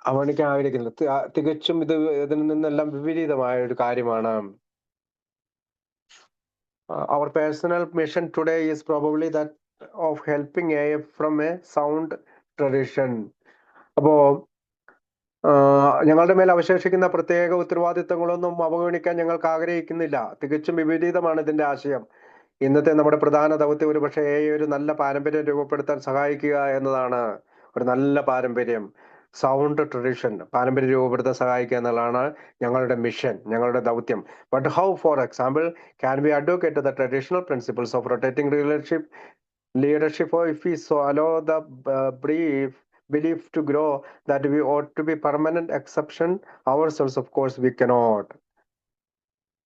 അവഗണിക്കാൻ ആഗ്രഹിക്കുന്നില്ല. തികച്ചും ഇതിൽ നിന്നെല്ലാം വിപരീതമായ ഒരു കാര്യമാണ്. Our personal mission today is probably that of helping AF from a sound tradition. അപ്പോ ഞങ്ങളുടെ മേൽ അവശേഷിക്കുന്ന പ്രത്യേക ഉത്തരവാദിത്തങ്ങളൊന്നും അവഗണിക്കാൻ ഞങ്ങൾക്ക് ആഗ്രഹിക്കുന്നില്ല. തികച്ചും വിപരീതമാണ് ഇതിന്റെ ആശയം. ഇന്നത്തെ നമ്മുടെ പ്രധാന ദൗത്യം ഒരുപക്ഷെ ഒരു നല്ല പാരമ്പര്യം രൂപപ്പെടുത്താൻ സഹായിക്കുക എന്നതാണ്. ഒരു നല്ല പാരമ്പര്യം, സൗണ്ട് ട്രഡീഷൻ, പാരമ്പര്യം രൂപപ്പെടുത്താൻ സഹായിക്കുക എന്നുള്ളതാണ് ഞങ്ങളുടെ മിഷൻ, ഞങ്ങളുടെ ദൗത്യം. But how, for example, can be advocate the traditional principles of rotating leadership or if we so allow the belief to grow that we ought to be permanent exception ourselves? Of course we cannot.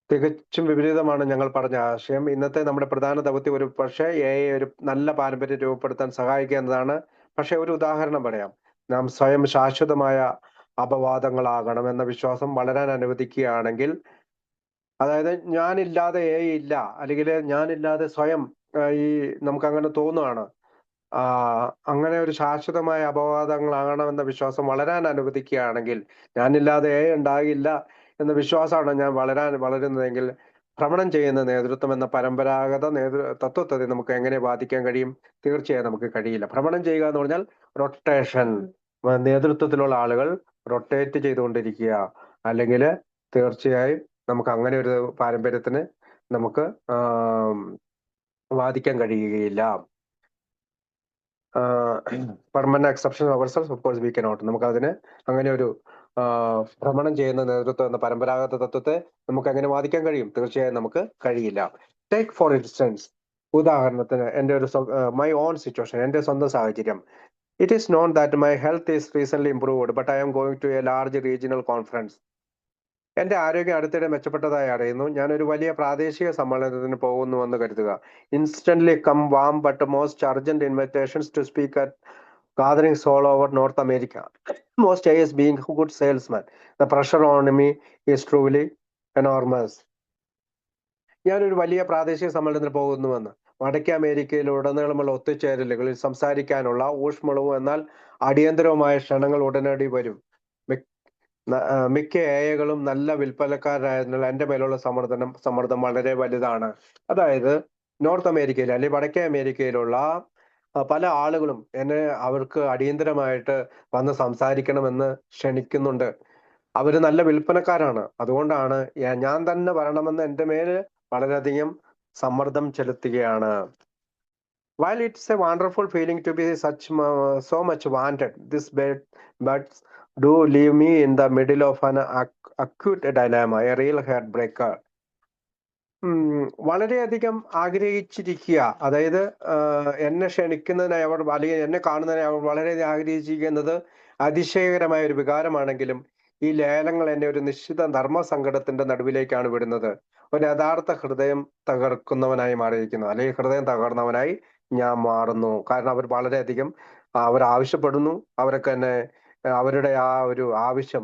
തികച്ചും വിപരീതമാണ് ഞങ്ങൾ പറഞ്ഞ ആശയം. ഇന്നത്തെ നമ്മുടെ പ്രധാന ദൗത്യം ഒരു പക്ഷേ ഒരു നല്ല പാരമ്പര്യം രൂപപ്പെടുത്താൻ സഹായിക്കുക എന്നതാണ്. പക്ഷെ ഒരു ഉദാഹരണം പറയാം. നാം സ്വയം ശാശ്വതമായ അപവാദങ്ങളാകണം എന്ന വിശ്വാസം വളരാൻ അനുവദിക്കുകയാണെങ്കിൽ, അതായത് ഞാനില്ലാതെ ഇല്ല, അല്ലെങ്കിൽ ഞാനില്ലാതെ സ്വയം നമുക്ക് അങ്ങനെ തോന്നുകയാണ്, അങ്ങനെ ഒരു ശാശ്വതമായ അപവാദങ്ങളാകണമെന്ന വിശ്വാസം വളരാൻ അനുവദിക്കുകയാണെങ്കിൽ, ഞാനില്ലാതെ ഉണ്ടാകില്ല എന്ന വിശ്വാസമാണ് ഞാൻ വളരുന്നതെങ്കിൽ, ഭ്രമണം ചെയ്യുന്ന നേതൃത്വം എന്ന പരമ്പരാഗത തത്വത്തെ നമുക്ക് എങ്ങനെ ബാധിക്കാൻ കഴിയും? തീർച്ചയായും നമുക്ക് കഴിയില്ല. ഭ്രമണം ചെയ്യുക എന്ന് പറഞ്ഞാൽ റൊട്ടേഷൻ, നേതൃത്വത്തിലുള്ള ആളുകൾ റൊട്ടേറ്റ് ചെയ്തുകൊണ്ടിരിക്കുക. അല്ലെങ്കിൽ തീർച്ചയായും നമുക്ക് അങ്ങനെ ഒരു പാരമ്പര്യത്തിന് നമുക്ക് വാദിക്കാൻ കഴിയുകയില്ല. Permanent exception ourselves of course we cannot. നമുക്ക് അതിന് അങ്ങനെ ഒരു ഭ്രമണം ചെയ്യുന്ന നേതൃത്വം എന്ന പരമ്പരാഗത തത്വത്തെ നമുക്ക് അങ്ങനെ വാദിക്കാൻ കഴിയും? തീർച്ചയായും നമുക്ക് കഴിയില്ല. ടേക്ക് ഫോർ ഇൻസ്റ്റൻസ്, ഉദാഹരണത്തിന് എൻ്റെ ഒരു മൈ ഓൺ സിറ്റുവേഷൻ, എൻ്റെ സ്വന്തം സാഹചര്യം. It is known that my health is recently improved, but I am going to a large regional conference. എന്റെ ആരോഗ്യം അടുത്തിടെ മെച്ചപ്പെട്ടതായി അറിയുന്നു. ഞാനൊരു വലിയ പ്രാദേശിക സമ്മേളനത്തിന് പോകുന്നുവെന്ന് കരുതുക. Instantly come warm but most urgent invitations to speak at gatherings all over North America. Most I is being a good salesman. The pressure on me is truly enormous. ഞാനൊരു വലിയ പ്രാദേശിക സമ്മേളനത്തിന് പോകുന്നുവെന്ന്. വടക്കേ അമേരിക്കയിൽ ഉടനീളമുള്ള ഒത്തുചേരലുകളിൽ സംസാരിക്കാനുള്ള ഊഷ്മളവും എന്നാൽ അടിയന്തരവുമായ ക്ഷണങ്ങൾ ഉടനടി വരും. മിക്ക ഏഐകളും നല്ല വിൽപ്പനക്കാരായതിനാൽ എൻ്റെ മേലുള്ള സമ്മർദ്ദം വളരെ വലുതാണ്. അതായത് നോർത്ത് അമേരിക്കയിൽ അല്ലെങ്കിൽ വടക്കേ അമേരിക്കയിലുള്ള പല ആളുകളും എന്നെ അവർക്ക് അടിയന്തരമായിട്ട് വന്ന് സംസാരിക്കണമെന്ന് ക്ഷണിക്കുന്നുണ്ട്. അവര് നല്ല വിൽപ്പനക്കാരാണ്. അതുകൊണ്ടാണ് ഞാൻ തന്നെ വരണമെന്ന് എൻ്റെ മേല് വളരെയധികം സമ്മർദ്ദം ചെലുത്തുകയാണ്. While it's a wonderful feeling to be so much wanted, this but do leave me in the middle of an acute dilemma, a real heartbreaker. വളരെയധികം ആഗ്രഹിച്ചിരിക്കുക, അതായത് എന്നെ ക്ഷണിക്കുന്നതിനായി അവർ അല്ലെങ്കിൽ എന്നെ കാണുന്നതിനായി അവർ വളരെയധികം ആഗ്രഹിച്ചിരിക്കുന്നത് അതിശയകരമായ ഒരു വികാരമാണെങ്കിലും ഈ ലേലങ്ങൾ എന്നെ ഒരു നിശ്ചിത ധർമ്മസങ്കടത്തിന്റെ നടുവിലേക്കാണ് വിടുന്നത്. ഒരു യഥാർത്ഥ ഹൃദയം തകർക്കുന്നവനായി മാറിയിരിക്കുന്നു, അല്ലെങ്കിൽ ഹൃദയം തകർന്നവനായി ഞാൻ മാറുന്നു. കാരണം അവർ വളരെയധികം അവർ ആവശ്യപ്പെടുന്നു. അവരൊക്കെ എന്നെ അവരുടെ ആ ഒരു ആവശ്യം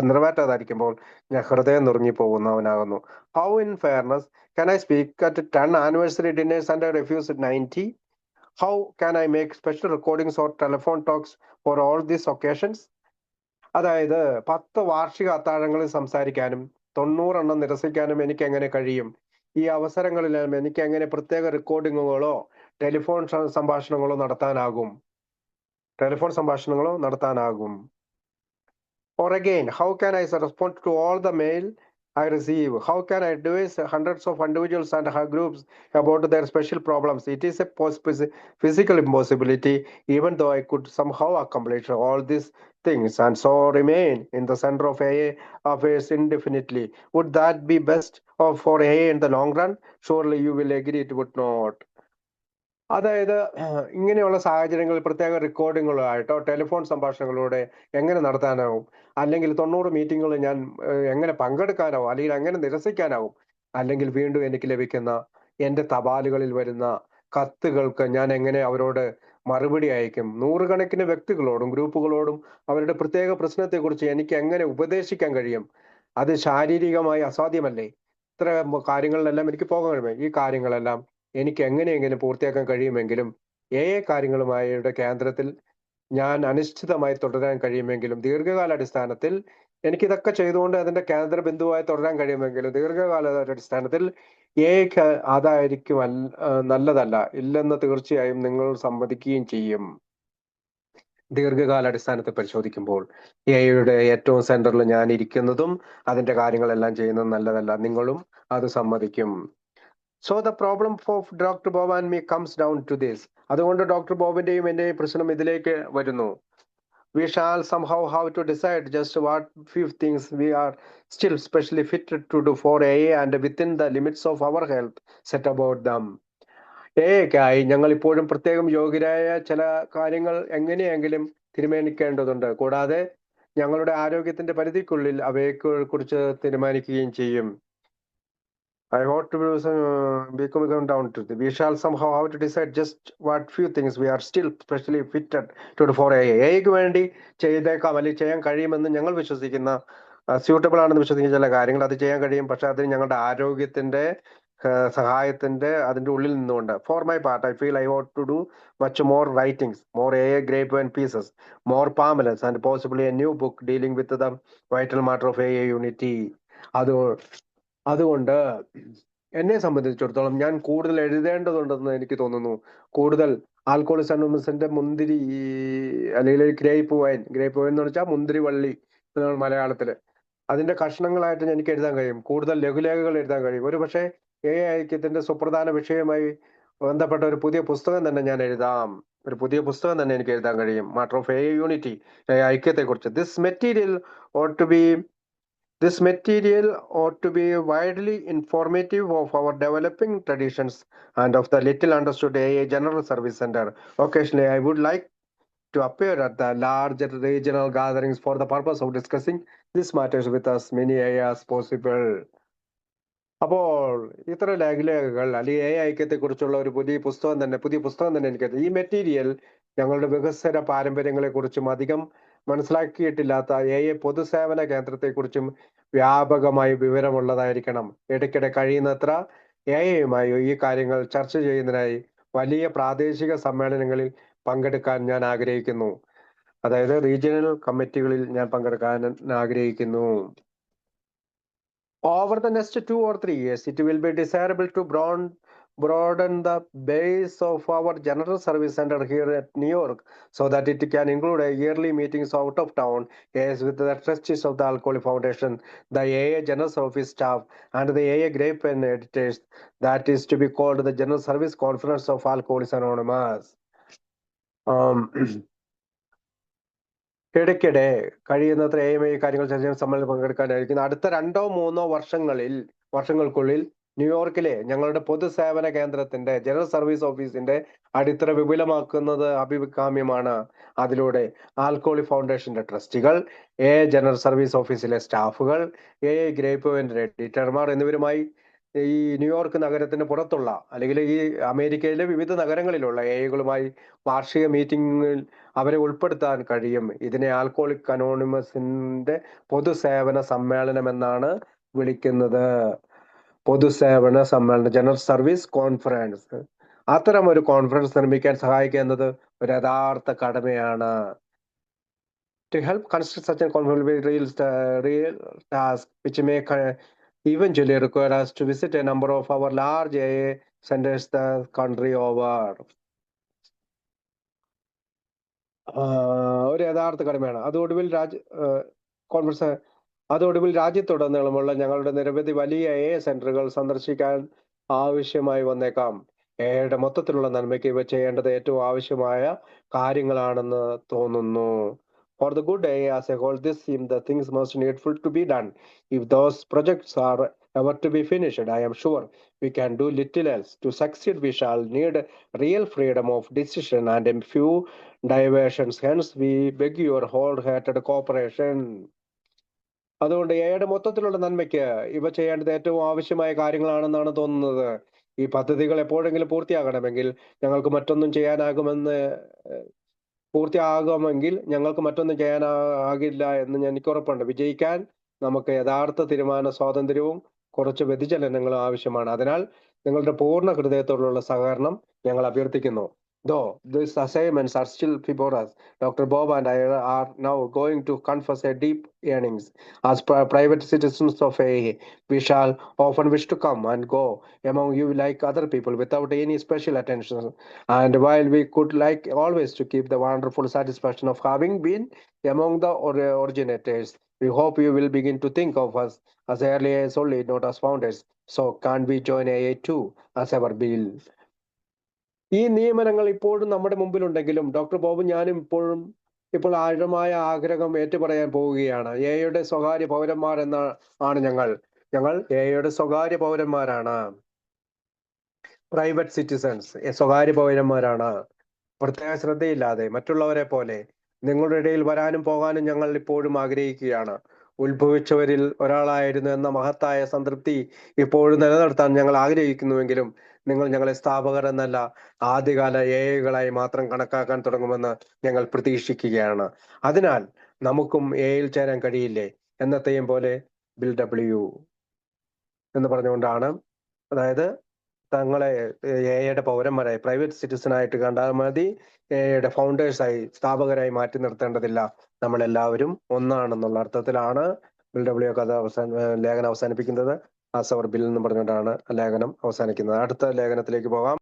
നിറവേറ്റാതായിരിക്കുമ്പോൾ ഞാൻ ഹൃദയം നുറുങ്ങി പോകുന്നവനാകുന്നു. How in fairness can I speak at 10 anniversary dinners and I refuse 90? How can I make special recordings or telephone talks for all these occasions? അതായത് 10 വാർഷിക അത്താഴങ്ങളിൽ സംസാരിക്കാനും 90 എണ്ണം നിരസിക്കാനും എനിക്ക് എങ്ങനെ കഴിയും? ഈ അവസരങ്ങളിലെല്ലാം എനിക്ക് എങ്ങനെ പ്രത്യേക റെക്കോർഡിങ്ങുകളോ telephone സംഭാഷണങ്ങളോ നടത്താനാകും? Or again, how can I respond to all the mail I receive? How can I advise hundreds of individuals and groups about their special problems? It is a physical impossibility, even though I could somehow accomplish all these things and so remain in the center of AA affairs indefinitely. Would that be best for AA in the long run? Surely you will agree it would not. അതായത് ഇങ്ങനെയുള്ള സാഹചര്യങ്ങളിൽ പ്രത്യേക റെക്കോർഡിങ്ങുകളായിട്ടോ telephone സംഭാഷണങ്ങളിലൂടെ എങ്ങനെ നടത്താനാവും? അല്ലെങ്കിൽ 90 മീറ്റിങ്ങുകൾ ഞാൻ എങ്ങനെ പങ്കെടുക്കാനാവും? അല്ലെങ്കിൽ എങ്ങനെ നിരസിക്കാനാവും? അല്ലെങ്കിൽ വീണ്ടും എനിക്ക് ലഭിക്കുന്ന എൻ്റെ തപാലുകളിൽ വരുന്ന കത്തുകൾക്ക് ഞാൻ എങ്ങനെ അവരോട് മറുപടി അയക്കും? നൂറുകണക്കിന് വ്യക്തികളോടും ഗ്രൂപ്പുകളോടും അവരുടെ പ്രത്യേക പ്രശ്നത്തെക്കുറിച്ച് എനിക്ക് എങ്ങനെ ഉപദേശിക്കാൻ കഴിയും? അത് ശാരീരികമായി അസാധ്യമല്ലേ? ഇത്ര കാര്യങ്ങളിലെല്ലാം എനിക്ക് പോകാൻ കഴിയുമോ? ഈ കാര്യങ്ങളെല്ലാം എനിക്ക് എങ്ങനെയെങ്കിലും പൂർത്തിയാക്കാൻ കഴിയുമെങ്കിലും കാര്യങ്ങളുമായുടെ കേന്ദ്രത്തിൽ ഞാൻ അനിശ്ചിതമായി തുടരാൻ കഴിയുമെങ്കിലും ദീർഘകാലാടിസ്ഥാനത്തിൽ എനിക്കിതൊക്കെ ചെയ്തുകൊണ്ട് അതിന്റെ കേന്ദ്ര ബിന്ദുവായി തുടരാൻ കഴിയുമെങ്കിലും ദീർഘകാലാടിസ്ഥാനത്തിൽ അതായിരിക്കും നല്ലതല്ല, ഇല്ലെന്ന് തീർച്ചയായും നിങ്ങൾ സമ്മതിക്കുകയും ചെയ്യും. ദീർഘകാലാടിസ്ഥാനത്തിൽ പരിശോധിക്കുമ്പോൾ എയുടെ ഏറ്റവും സെന്ററിൽ ഞാൻ ഇരിക്കുന്നതും അതിന്റെ കാര്യങ്ങളെല്ലാം ചെയ്യുന്നതും നല്ലതല്ല, നിങ്ങളും അത് സമ്മതിക്കും. So the problem for Dr. Bob and me comes down to this. അതുകൊണ്ട് ഡോക്ടർ ബോബിന്റെയും എന്റെയും പ്രശ്നം ഇതിലേക്ക് വരുന്നു. We shall somehow have to decide just what few things we are still specially fitted to do for AA and within the limits of our health set about them. AAക്കായി ഞങ്ങൾ ഇപ്പോഴും പ്രത്യേകം യോഗ്യരായ ചില കാര്യങ്ങൾ എങ്ങനെയെങ്കിലും തീരുമാനിക്കേണ്ടതുണ്ട്. കൂടാതെ ഞങ്ങളുടെ ആരോഗ്യത്തിന്റെ പരിധിക്കുള്ളിൽ അവയെ കുറിച്ച് തീരുമാനിക്കുകയും ചെയ്യും. I want to be coming down to the. We shall somehow have to decide just what few things we are still specially fitted to do for AAക്ക് വേണ്ടി ചെയ്തേക്കാം അല്ലെങ്കിൽ ചെയ്യാൻ കഴിയുമെന്ന് ഞങ്ങൾ വിശ്വസിക്കുന്ന സ്യൂട്ടബിൾ ആണെന്ന് വിശ്വസിക്കുന്ന ചില കാര്യങ്ങൾ അത് ചെയ്യാൻ കഴിയും. പക്ഷെ അതിന് ഞങ്ങളുടെ ആരോഗ്യത്തിന്റെ സഹായത്തിന്റെ അതിന്റെ ഉള്ളിൽ നിന്നുകൊണ്ട്. For my part, I feel I ought to do much more writings, more AA grapevine pieces, more pamphlets, and possibly a new book dealing with the vital matter of AA unity. അതുകൊണ്ട് എന്നെ സംബന്ധിച്ചിടത്തോളം ഞാൻ കൂടുതൽ എഴുതേണ്ടതുണ്ടെന്ന് എനിക്ക് തോന്നുന്നു. കൂടുതൽ ആൽക്കോളിസ് അനോണിമസിന്റെ മുന്തിരി അല്ലെങ്കിൽ ഗ്രേപ്പ് വൈൻ എന്ന് വെച്ചാൽ മുന്തിരി വള്ളി മലയാളത്തില് അതിന്റെ കഷ്ണങ്ങളായിട്ട് എനിക്ക് എഴുതാൻ കഴിയും. കൂടുതൽ ലഘുലേഖകൾ എഴുതാൻ കഴിയും. ഒരു പക്ഷേ ഐക്യത്തിന്റെ സുപ്രധാന വിഷയമായി ബന്ധപ്പെട്ട ഒരു പുതിയ പുസ്തകം തന്നെ ഞാൻ എഴുതാം. ഒരു പുതിയ പുസ്തകം തന്നെ എനിക്ക് എഴുതാൻ കഴിയും. മാറ്റർ ഓഫ് എ യൂണിറ്റി, ഐക്യത്തെക്കുറിച്ച്. This material ought to be widely informative of our developing traditions and of the little understood AA General Service Center. Occasionally, I would like to appear at the larger regional gatherings for the purpose of discussing these matters with as many AA as possible. അപ്പോൾ ഇത്ര ലേഖകൾ അല്ലെങ്കിൽ ഐക്യത്തെക്കുറിച്ചുള്ള ഒരു പുതിയ പുസ്തകം തന്നെ എനിക്ക് ഈ material ഞങ്ങളുടെ വികസന പാരമ്പര്യങ്ങളെക്കുറിച്ചും അധികം മനസ്സിലാക്കിയിട്ടില്ലാത്ത പൊതുസേവന കേന്ദ്രത്തെക്കുറിച്ചും വ്യാപകമായി വിവരമുള്ളതായിരിക്കണം. ഇടയ്ക്കിടെ കഴിയുന്നത്ര എയുമായി ഈ കാര്യങ്ങൾ ചർച്ച ചെയ്യുന്നതിനായി വലിയ പ്രാദേശിക സമ്മേളനങ്ങളിൽ പങ്കെടുക്കാൻ ഞാൻ ആഗ്രഹിക്കുന്നു. അതായത് റീജിയണൽ കമ്മിറ്റികളിൽ ഞാൻ പങ്കെടുക്കാൻ ആഗ്രഹിക്കുന്നു. Over the next 2 or 3 years, it will be desirable to broaden the base of our General Service Center here at New York so that it can include yearly meetings out of town, as with the trustees of the Alcohol Foundation, the AA General Service staff, and the AA Grapevine editors. That is to be called the General Service Conference of Alcoholics Anonymous. ഇടയ്ക്കിടെ കഴിയുന്നത്ര ഈ കാര്യങ്ങൾ ചർച്ച ചെയ്യാൻ സമ്മേളനം പങ്കെടുക്കാനായിരിക്കുന്നു. അടുത്ത 2-3 വർഷങ്ങൾക്കുള്ളിൽ ന്യൂയോർക്കിലെ ഞങ്ങളുടെ പൊതുസേവന കേന്ദ്രത്തിന്റെ ജനറൽ സർവീസ് ഓഫീസിന്റെ അടിത്തറ വിപുലമാക്കുന്നത് അഭികാമ്യമാണ്. അതിലൂടെ ആൽക്കഹോളിക് ഫൗണ്ടേഷന്റെ ട്രസ്റ്റികൾ, ജനറൽ സർവീസ് ഓഫീസിലെ സ്റ്റാഫുകൾ, ഗ്രേപ്പ്വൈൻ എഡിറ്റർമാർ എന്നിവരുമായി ഈ ന്യൂയോർക്ക് നഗരത്തിന് പുറത്തുള്ള അല്ലെങ്കിൽ ഈ അമേരിക്കയിലെ വിവിധ നഗരങ്ങളിലുള്ള എകളുമായി വാർഷിക മീറ്റിംഗിൽ അവരെ ഉൾപ്പെടുത്താൻ കഴിയും. ഇതിനെ ആൽക്കഹോളിക് അനോണിമസിന്റെ പൊതുസേവന സമ്മേളനം എന്നാണ് വിളിക്കുന്നത്. പൊതുസേവന സമ്മേളനം, ജനറൽ സർവീസ് കോൺഫറൻസ്. അത്തരം ഒരു കോൺഫറൻസ് നിർമ്മിക്കാൻ സഹായിക്കുക എന്നത് ഒരു യഥാർത്ഥ കടമയാണ്. To help construct such a conference will be real task which may eventually require us to visit a number of our large AA centers the country over. ഒരു യഥാർത്ഥ കടമയാണ്. അതോടുവിൽ രാജ്യത്തുടനീളമുള്ള ഞങ്ങളുടെ നിരവധി വലിയ സെന്ററുകൾ സന്ദർശിക്കാൻ ആവശ്യമായി വന്നേക്കാം. എയുടെ മൊത്തത്തിലുള്ള നന്മയ്ക്ക് ഇവ ചെയ്യേണ്ടത് ഏറ്റവും ആവശ്യമായ കാര്യങ്ങളാണെന്ന് തോന്നുന്നു. For the good AA as a whole, this seems the things most needful to be done. If those projects are ever to be finished, I am sure we can do little else. To succeed, we shall need real freedom of decision and a few diversions. Hence, we beg your wholehearted cooperation. അതുകൊണ്ട് എയുടെ മൊത്തത്തിലുള്ള നന്മയ്ക്ക് ഇവ ചെയ്യേണ്ടത് ഏറ്റവും ആവശ്യമായ കാര്യങ്ങളാണെന്നാണ് തോന്നുന്നത്. ഈ പദ്ധതികൾ എപ്പോഴെങ്കിലും പൂർത്തിയാകുമെങ്കിൽ ഞങ്ങൾക്ക് മറ്റൊന്നും ചെയ്യാനാകില്ല എന്ന് എനിക്ക് ഉറപ്പുണ്ട്. വിജയിക്കാൻ നമുക്ക് യഥാർത്ഥ തീരുമാന സ്വാതന്ത്ര്യവും കുറച്ച് വ്യതിചലനങ്ങളും ആവശ്യമാണ്. അതിനാൽ നിങ്ങളുടെ പൂർണ്ണ ഹൃദയത്തോടുള്ള സഹകരണം ഞങ്ങൾ അഭ്യർത്ഥിക്കുന്നു. Though these assignments are still before us, Dr. Bob and I are now going to confess a deep yearnings. As private citizens of AA, we shall often wish to come and go among you like other people without any special attention. And while we could like always to keep the wonderful satisfaction of having been among the originators, we hope you will begin to think of us as early as only, not as founders. So can't we join AA too as our bill? ഈ നിയമനങ്ങൾ ഇപ്പോഴും നമ്മുടെ മുമ്പിലുണ്ടെങ്കിലും doctor ബോബും ഞാനും ഇപ്പോൾ ആഴമായ ആഗ്രഹം ഏറ്റുപറയാൻ പോവുകയാണ്. എയുടെ സ്വകാര്യ പൗരന്മാർ ആണ് ഞങ്ങൾ എയുടെ സ്വകാര്യ പൗരന്മാരാണ്. പ്രൈവറ്റ് സിറ്റിസൺസ്, സ്വകാര്യ പൗരന്മാരാണ്. പ്രത്യേക ശ്രദ്ധയില്ലാതെ മറ്റുള്ളവരെ പോലെ നിങ്ങളുടെ ഇടയിൽ വരാനും പോകാനും ഞങ്ങൾ ഇപ്പോഴും ആഗ്രഹിക്കുകയാണ്. ഉത്ഭവിച്ചവരിൽ ഒരാളായിരുന്നു എന്ന മഹത്തായ സംതൃപ്തി ഇപ്പോഴും നിലനിർത്താൻ ഞങ്ങൾ ആഗ്രഹിക്കുന്നുവെങ്കിലും നിങ്ങൾ ഞങ്ങളെ സ്ഥാപകർ എന്നല്ല ആദ്യകാല എകളായി മാത്രം കണക്കാക്കാൻ തുടങ്ങുമെന്ന് ഞങ്ങൾ പ്രതീക്ഷിക്കുകയാണ്. അതിനാൽ നമുക്കും എയിൽ ചേരാൻ കഴിയില്ലേ? എന്നത്തെയും പോലെ ബിൽ ഡബ്ല്യു എന്ന് പറഞ്ഞുകൊണ്ടാണ്, അതായത് തങ്ങളെ എയുടെ പൗരന്മാരായി പ്രൈവറ്റ് സിറ്റിസൺ ആയിട്ട് കണ്ടാൽ മതി, എയുടെ ഫൗണ്ടേഴ്സായി സ്ഥാപകരായി മാറ്റി നിർത്തേണ്ടതില്ല, നമ്മളെല്ലാവരും ഒന്നാണെന്നുള്ള അർത്ഥത്തിലാണ് ബിൽ ഡബ്ല്യു ലേഖനം അവസാനിപ്പിക്കുന്നത്. ആസ് അവർ ബിൽ എന്ന് പറഞ്ഞുകൊണ്ടാണ് ലേഖനം അവസാനിക്കുന്നത്. അടുത്ത ലേഖനത്തിലേക്ക് പോകാം.